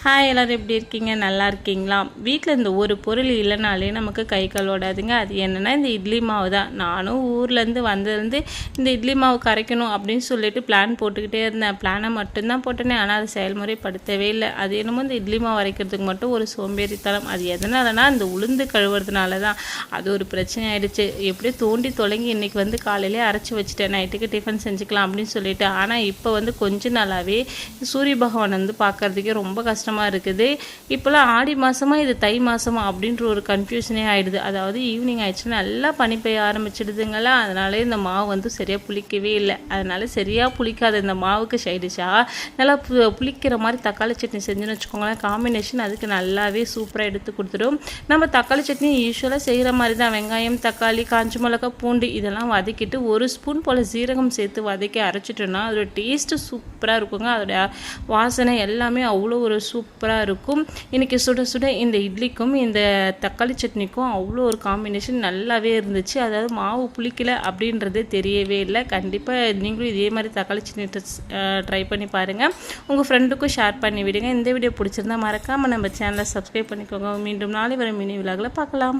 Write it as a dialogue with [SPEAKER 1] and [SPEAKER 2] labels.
[SPEAKER 1] Hi எல்லோரும் எப்படி இருக்கீங்க? நல்லா இருக்கீங்களா? வீட்டில் இந்த ஒரு பொருள் இல்லைனாலே நமக்கு கை கால் ஓடாதுங்க. அது என்னென்னா இந்த இட்லி மாவு தான். நானும் ஊர்லேருந்து வந்ததுலேருந்து இந்த இட்லி மாவு கரைக்கணும் அப்படின்னு சொல்லிட்டு பிளான் போட்டுக்கிட்டே இருந்தேன். பிளானை மட்டும்தான் போட்டேனே, ஆனால் அது செயல்முறைப்படுத்தவே இல்லை. அது என்னமோ இந்த இட்லி மாவு அரைக்கிறதுக்கு மட்டும் ஒரு சோம்பேறித்தனம். அது எதனாலனா இந்த உளுந்து கழுவுறதுனால தான். அது ஒரு பிரச்சனை ஆகிடுச்சு. எப்படியோ தோண்டி தொலைங்கி இன்றைக்கி வந்து காலையிலே அரைச்சி வச்சுட்டேன், நைட்டுக்கு டிஃபன் செஞ்சுக்கலாம் அப்படின்னு சொல்லிட்டு. ஆனால் இப்போ வந்து கொஞ்ச நாளாகவே சூரிய பகவான் வந்து பார்க்குறதுக்கே ரொம்ப கஷ்டமாக இருக்குது. இப்போலாம் ஆடி மாதமா இது தை மாதமா அப்படின்ற ஒரு கன்ஃபியூஷனே ஆகிடுது. அதாவது ஈவினிங் ஆயிடுச்சுன்னா நல்லா பனி பெய்ய ஆரம்பிச்சிடுதுங்களா, அதனால இந்த மாவு வந்து சரியாக புளிக்கவே இல்லை. அதனால சரியாக புளிக்காத இந்த மாவுக்கு சைடிஷாக நல்லா புளிக்கிற மாதிரி தக்காளி சட்னி செஞ்சுன்னு வச்சுக்கோங்களேன். காம்பினேஷன் அதுக்கு நல்லாவே சூப்பராக எடுத்து கொடுத்துடும். நம்ம தக்காளி சட்னி யூஸ்வலாக செய்கிற மாதிரி தான். வெங்காயம், தக்காளி, காஞ்ச மிளகா, பூண்டு இதெல்லாம் வதக்கிட்டு ஒரு ஸ்பூன் போல் சீரகம் சேர்த்து வதக்கி அரைச்சிட்டோன்னா அதோட டேஸ்ட்டு சூப்பராக இருக்குங்க. அதோட வாசனை எல்லாமே அவ்வளோ ஒரு சூப்பராக இருக்கும். இன்றைக்கி சுட சுட இந்த இட்லிக்கும் இந்த தக்காளி சட்னிக்கும் அவ்வளோ ஒரு காம்பினேஷன் நல்லாவே இருந்துச்சு. அதாவது மாவு புளிக்கலை அப்படின்றது தெரியவே இல்லை. கண்டிப்பாக நீங்களும் இதே மாதிரி தக்காளி சட்னி ட்ரை பண்ணி பாருங்கள். உங்கள் ஃப்ரெண்டுக்கும் ஷேர் பண்ணி விடுங்க. இந்த வீடியோ பிடிச்சிருந்தா மறக்காமல் நம்ம சேனலை சப்ஸ்கிரைப் பண்ணிக்கோங்க. மீண்டும் நாளை வரை மினி விலாகில் பார்க்கலாம்.